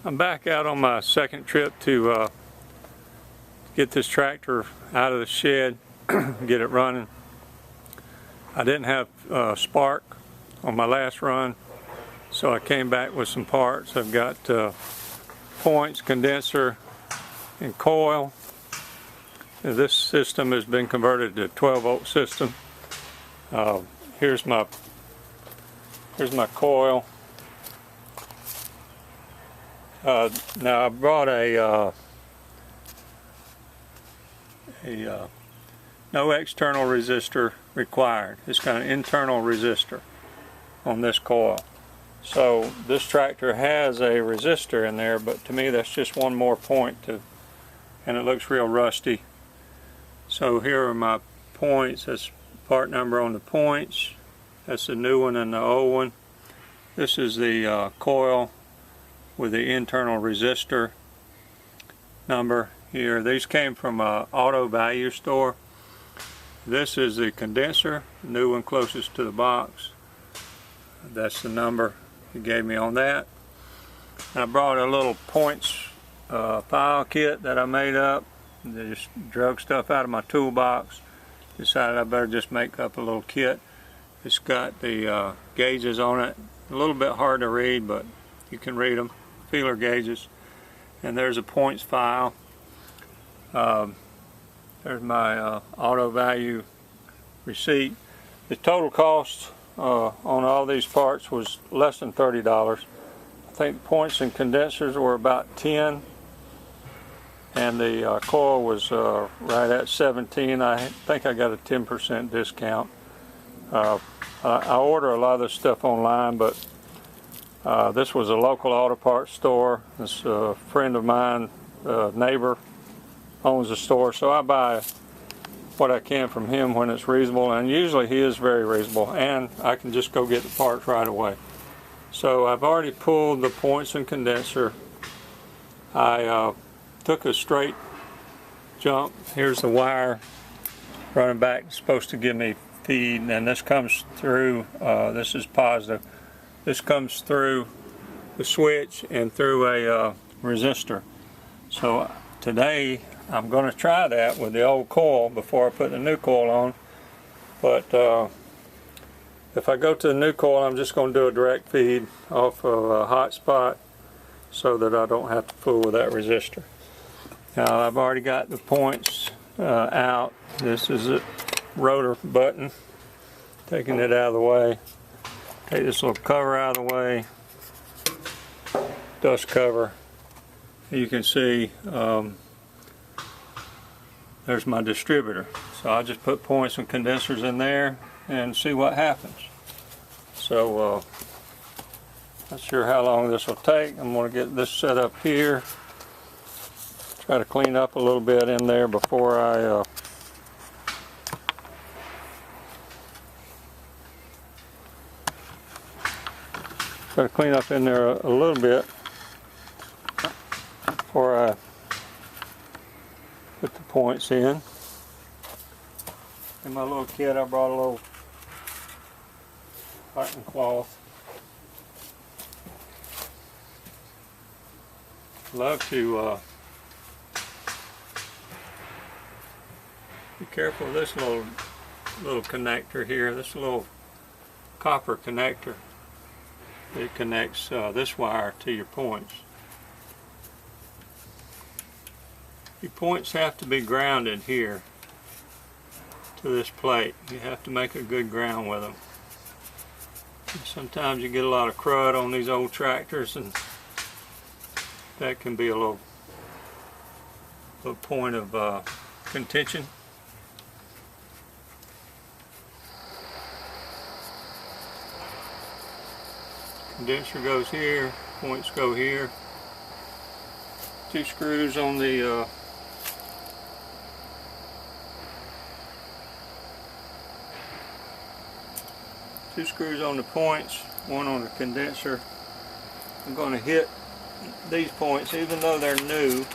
I'm back out on my second trip to get this tractor out of the shed, get it running. I didn't have spark on my last run, so I came back with some parts. I've got points, condenser, and coil. This system has been converted to a 12-volt system. Here's my coil. Now I brought a no external resistor required. It's got an internal resistor on this coil. So this tractor has a resistor in there, but to me that's just one more point and it looks real rusty. So here are my points. That's part number on the points. That's the new one and the old one. This is the coil with the internal resistor number here. These came from an auto value store. This is the condenser, the new one closest to the box. That's the number he gave me on that. And I brought a little points file kit that I made up. I just drug stuff out of my toolbox. Decided I better just make up a little kit. It's got the gauges on it. A little bit hard to read, but you can read them. Feeler gauges. And there's a points file. There's my auto value receipt. The total cost on all these parts was less than $30. I think points and condensers were about $10, and the coil was right at $17. I think I got a 10% discount. I order a lot of this stuff online, but this was a local auto parts store. This friend of mine, neighbor, owns a store, so I buy what I can from him when it's reasonable, and usually he is very reasonable, and I can just go get the parts right away. So I've already pulled the points and condenser. I took a straight jump. Here's the wire running back. It's supposed to give me feed, and this comes through, this is positive. This comes through the switch and through a resistor. So today I'm going to try that with the old coil before I put the new coil on. But if I go to the new coil, I'm just going to do a direct feed off of a hot spot so that I don't have to fool with that resistor. Now I've already got the points out. This is a rotor button. Taking it out of the way. Take this little cover out of the way. Dust cover. You can see there's my distributor. So I'll just put points and condensers in there and see what happens. So not sure how long this will take. I'm going to get this set up here. Try to clean up a little bit in there before I try to clean up in there a little bit before I put the points in. In my little kit I brought a little cotton cloth. Love to be careful of this little connector here. This little copper connector. It connects this wire to your points. Your points have to be grounded here to this plate. You have to make a good ground with them. Sometimes you get a lot of crud on these old tractors, and that can be a little point of contention. Condenser goes here, points go here. Two screws on the points, one on the condenser. I'm going to hit these points, even though they're new.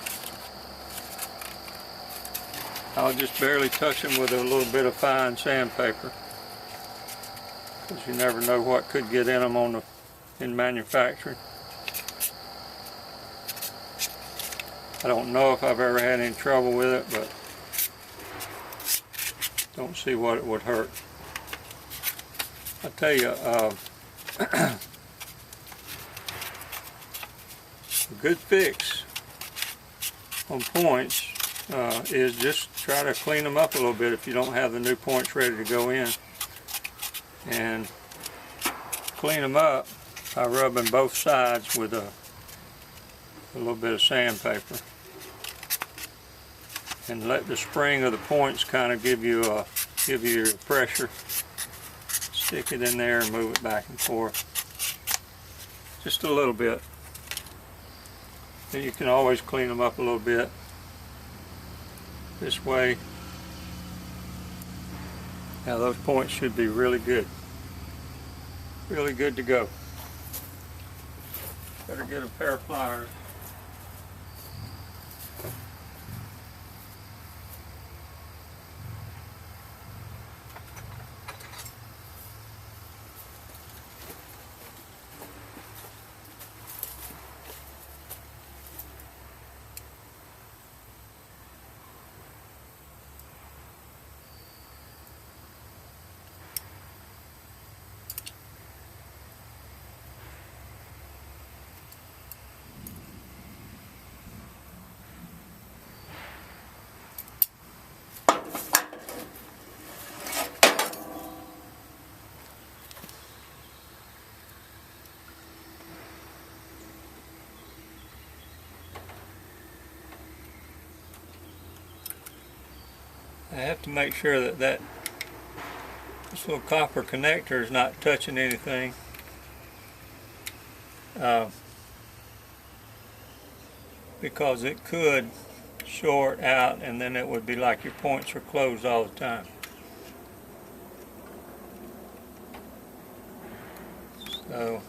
I'll just barely touch them with a little bit of fine sandpaper, because you never know what could get in them in manufacturing. I don't know if I've ever had any trouble with it, but don't see what it would hurt. I tell you, a good fix on points is just try to clean them up a little bit if you don't have the new points ready to go in. And clean them up by rubbing both sides with a little bit of sandpaper. And let the spring of the points kind of give you your pressure. Stick it in there and move it back and forth. Just a little bit. And you can always clean them up a little bit. This way. Now those points should be really good. Really good to go. Better get a pair of pliers. I have to make sure that this little copper connector is not touching anything. Because it could short out and then it would be like your points are closed all the time. So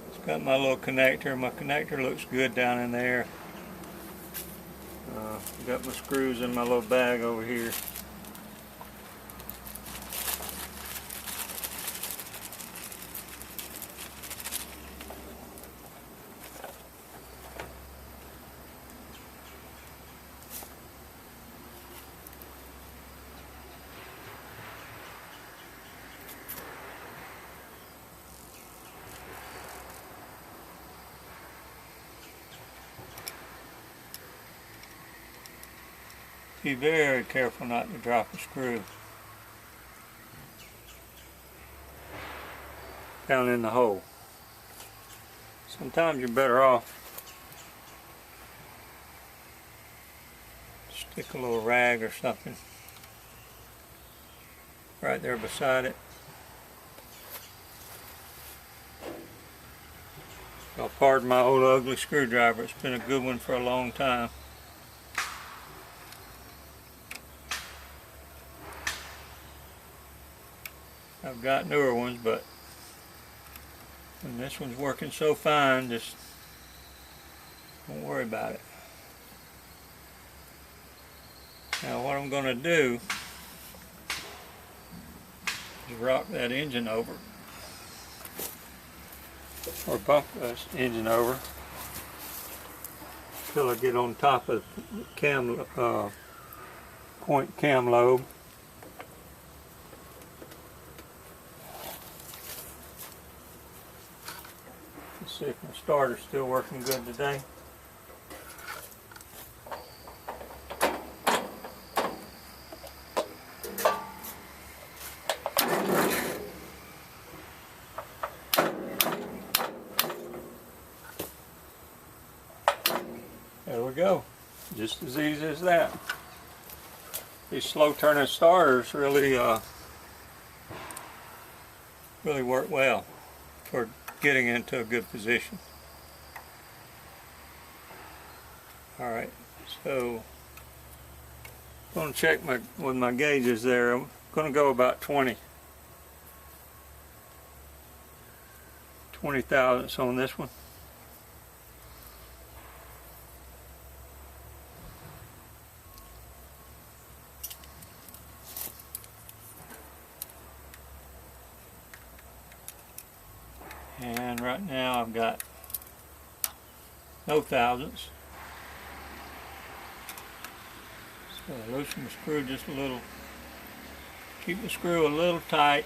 it's got my little connector. My connector looks good down in there. Got my screws in my little bag over here. Be very careful not to drop a screw down in the hole. Sometimes you're better off stick a little rag or something right there beside it. Y'all pardon my old ugly screwdriver. It's been a good one for a long time. I've got newer ones, but when this one's working so fine, just don't worry about it. Now what I'm going to do is rock that engine over, or bump this engine over until I get on top of the cam, point cam lobe. See if my starter's still working good today. There we go. Just as easy as that. These slow turning starters really work well for getting into a good position. Alright, so I'm going to check with my gauges there. I'm going to go about 20 thousandths on this one. And right now I've got no thousandths. So I loosen the screw just a little. Keep the screw a little tight.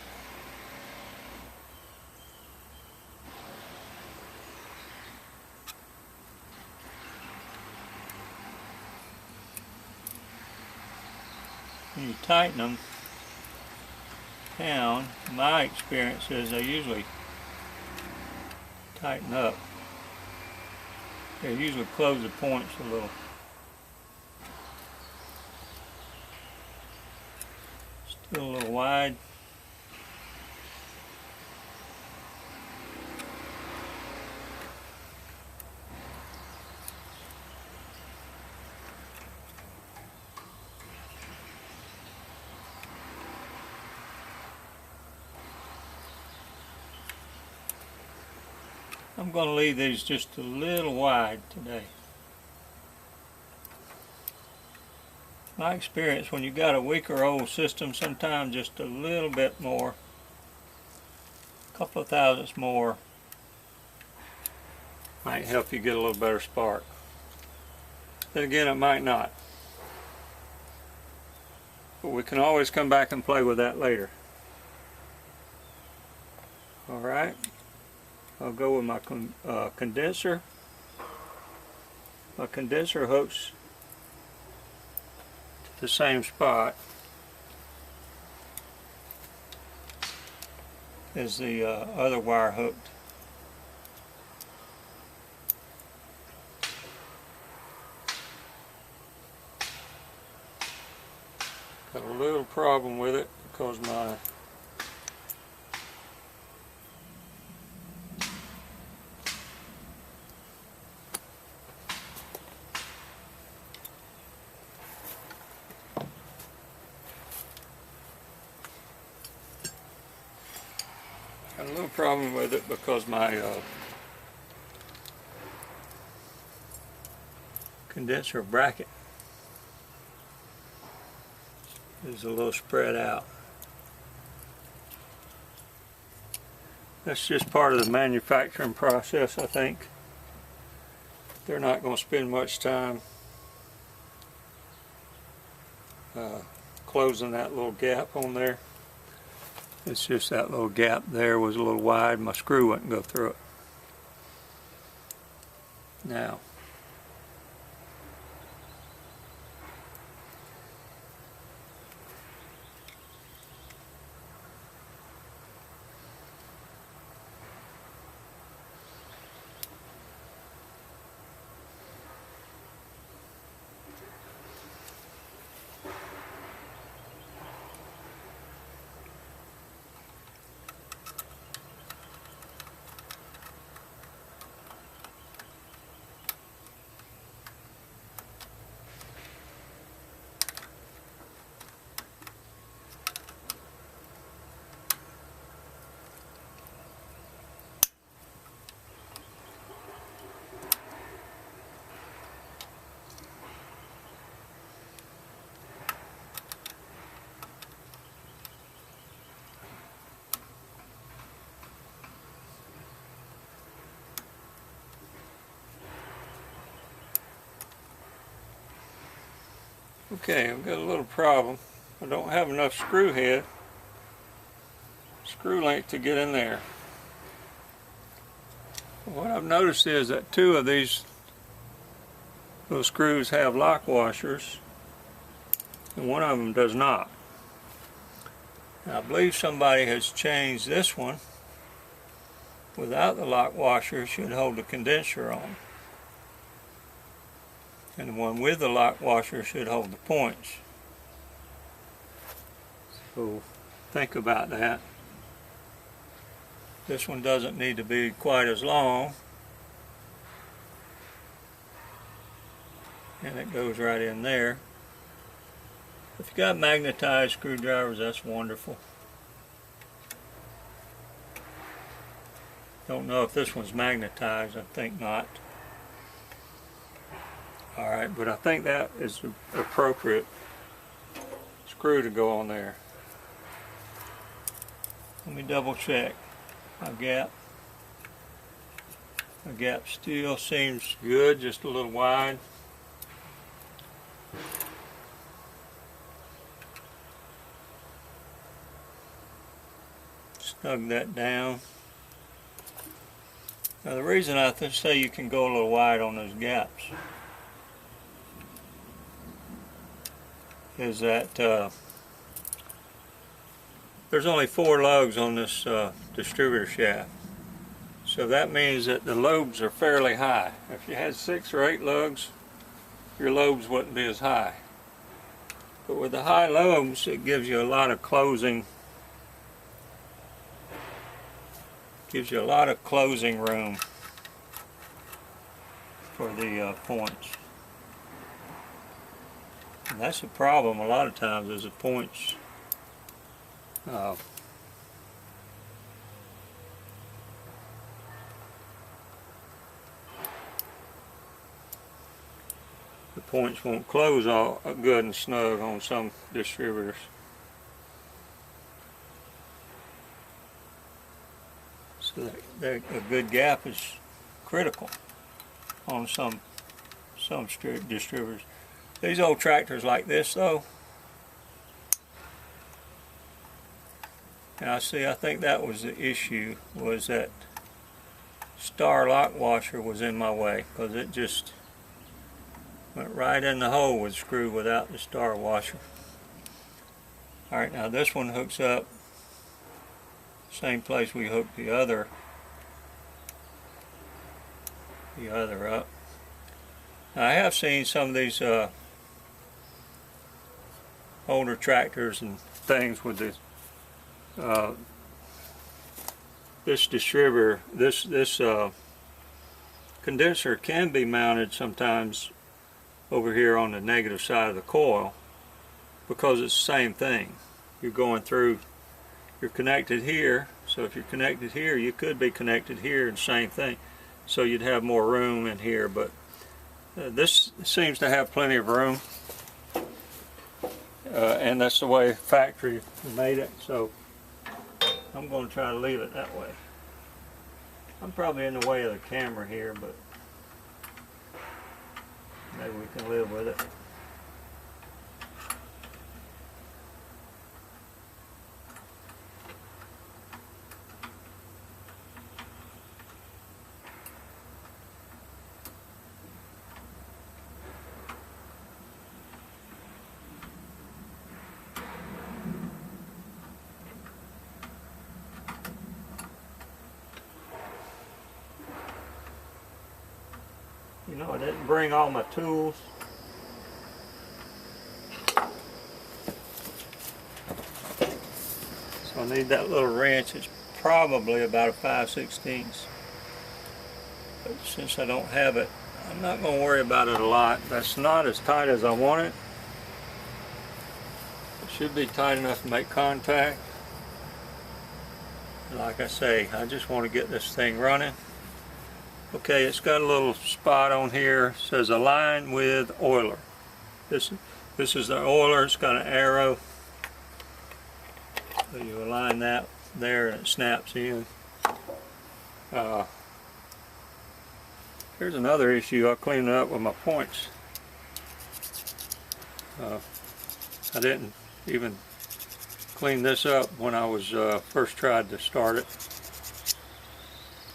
When you tighten them down, my experience is they usually tighten up. They usually close the points a little. Still a little wide. I'm going to leave these just a little wide today. My experience, when you got a weaker old system, sometimes just a little bit more, a couple of thousandths more, might help you get a little better spark. Then again, it might not. But we can always come back and play with that later. Alright. I'll go with my condenser. My condenser hooks to the same spot as the other wire hooked. Got a little problem with it because my condenser bracket is a little spread out. That's just part of the manufacturing process, I think. They're not going to spend much time closing that little gap on there. It's just that little gap there was a little wide. My screw wouldn't go through it. Now, okay, I've got a little problem. I don't have enough screw length to get in there. What I've noticed is that two of these little screws have lock washers and one of them does not. Now, I believe somebody has changed this one without the lock washer. Should hold the condenser on. And the one with the lock washer should hold the points. So think about that. This one doesn't need to be quite as long. And it goes right in there. If you got magnetized screwdrivers, that's wonderful. Don't know if this one's magnetized, I think not. Alright, but I think that is the appropriate screw to go on there. Let me double check my gap. My gap still seems good, just a little wide. snug that down. Now the reason I say you can go a little wide on those gaps is that there's only 4 lugs on this distributor shaft. So that means that the lobes are fairly high. If you had 6 or 8 lugs, your lobes wouldn't be as high. But with the high lobes, it gives you a lot of closing. Gives you a lot of closing room for the points. And that's the problem a lot of times, is the points the points won't close all good and snug on some distributors. So a good gap is critical on some distributors. These old tractors like this though, and I think that was the issue, was that star lock washer was in my way, because it just went right in the hole with the screw without the star washer. Alright, now this one hooks up same place we hooked the other up. Now I have seen some of these older tractors and things with this this distributor, this condenser can be mounted sometimes over here on the negative side of the coil, because it's the same thing. You're going through, you're connected here, so if you're connected here, you could be connected here, and same thing. So you'd have more room in here, but this seems to have plenty of room, and that's the way factory made it, so I'm going to try to leave it that way. I'm probably in the way of the camera here, but maybe we can live with it. You know, I didn't bring all my tools. So I need that little wrench. It's probably about a 5/16. But since I don't have it, I'm not going to worry about it a lot. That's not as tight as I want it. It should be tight enough to make contact. And like I say, I just want to get this thing running. Okay, it's got a little spot on here. It says align with oiler. This is the oiler. It's got an arrow. So you align that there and it snaps in. Here's another issue. I'll clean it up with my points. I didn't even clean this up when I was first tried to start it.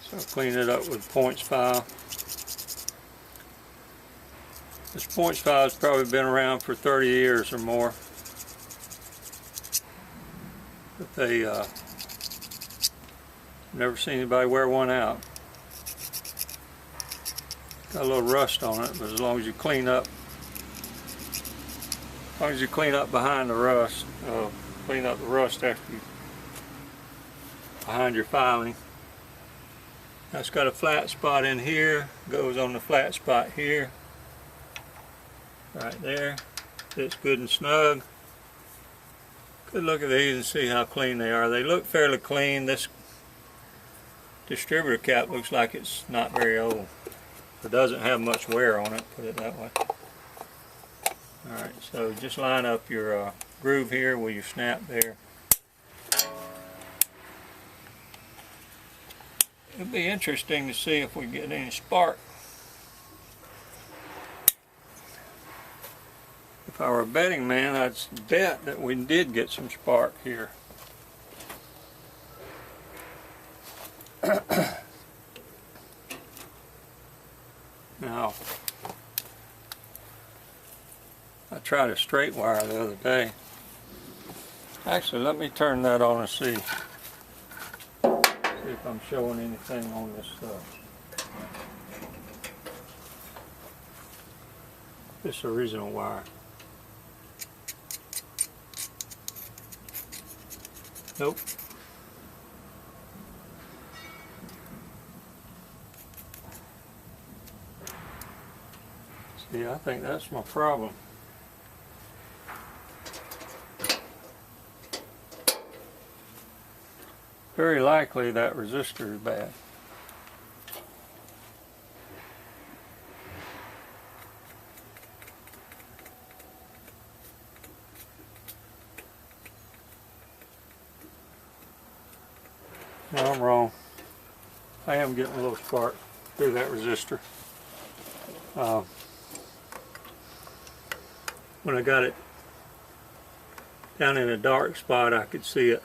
So I'll clean it up with points file. This points file has probably been around for 30 years or more. But they never seen anybody wear one out. Got a little rust on it, but as long as you clean up, behind the rust, clean up the rust after you behind your filing. That's got a flat spot in here, goes on the flat spot here, right there. It's good and snug. Good look at these and see how clean they are. They look fairly clean. This distributor cap looks like it's not very old. It doesn't have much wear on it, put it that way. Alright, so just line up your groove here with your snap there. It'll be interesting to see if we get any spark. If I were a betting man, I'd bet that we did get some spark here. Now, I tried a straight wire the other day. Actually, let me turn that on and see if I'm showing anything on this this original wire. Nope. See, I think that's my problem. Very likely that resistor is bad. No, I'm wrong. I am getting a little spark through that resistor. When I got it down in a dark spot, I could see it.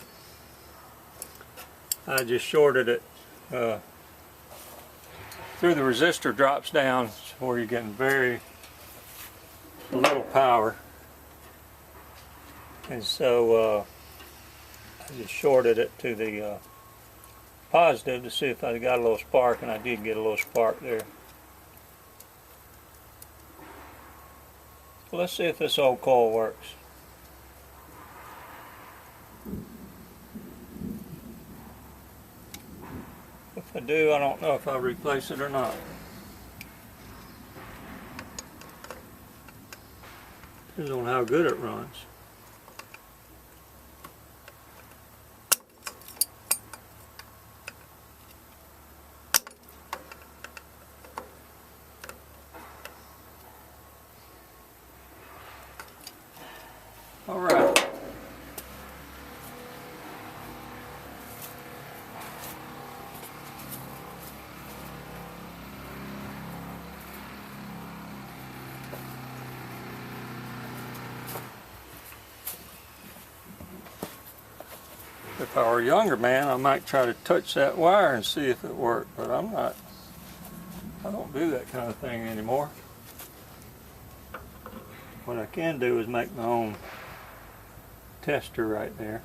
I just shorted it through the resistor, drops down where you're getting very little power, and so I just shorted it to the positive to see if I got a little spark, and I did get a little spark there. So let's see if this old coil works. If I do, I don't know if I'll replace it or not. Depends on how good it runs. All right. If I were a younger man, I might try to touch that wire and see if it worked, but I'm not. I don't do that kind of thing anymore. What I can do is make my own tester right there.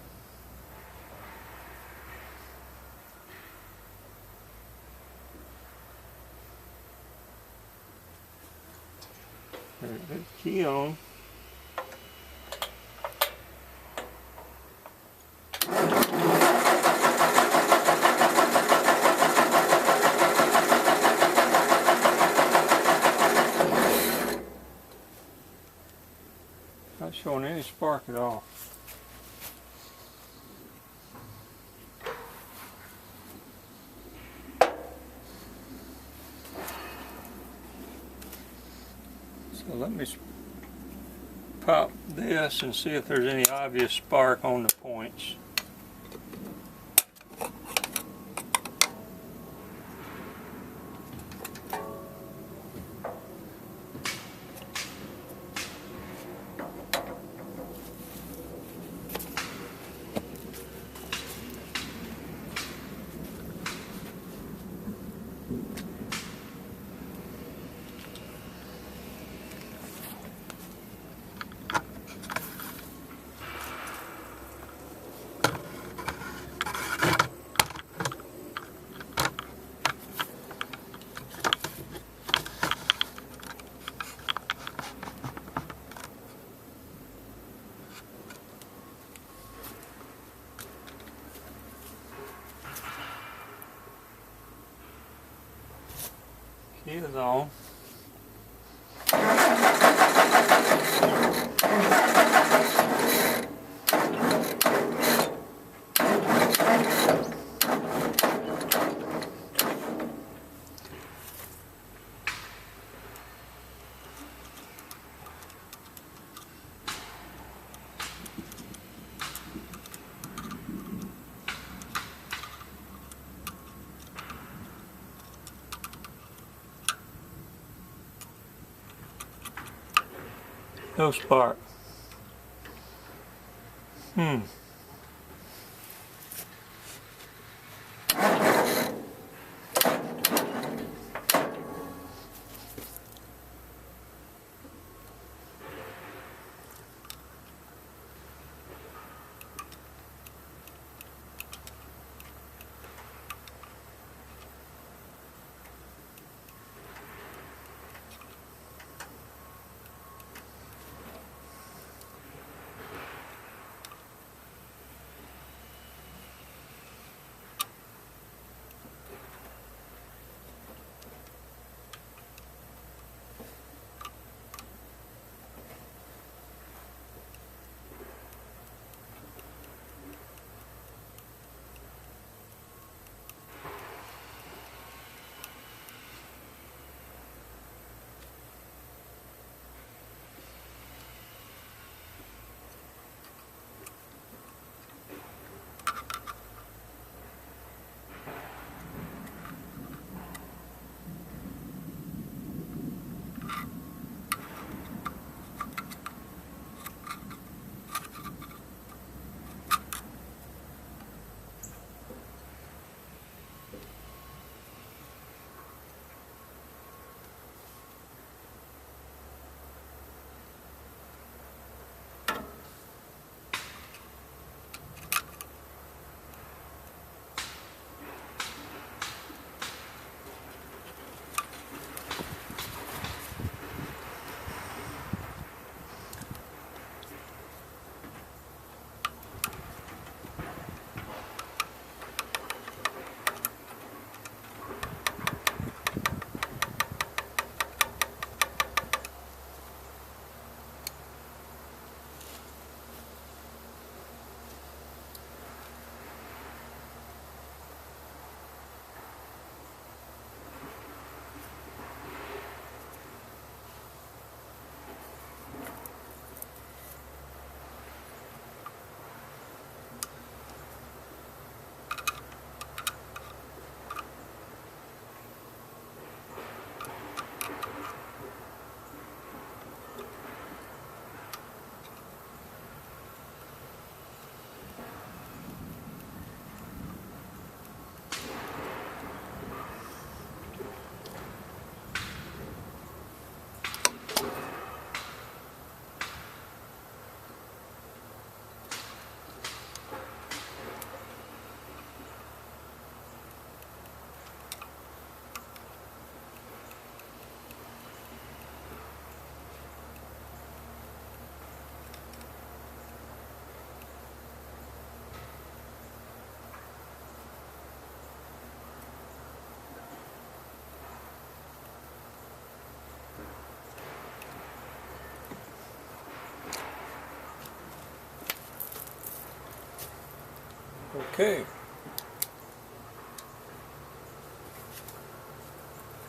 There's the key on. Not showing any spark at all. So let me pop this and see if there's any obvious spark on the points. Key is on. No spark. Okay.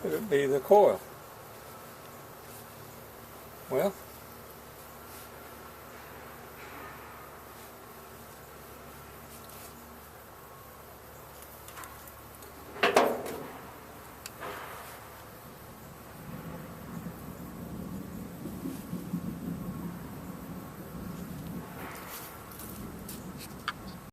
Could it be the coil? Well,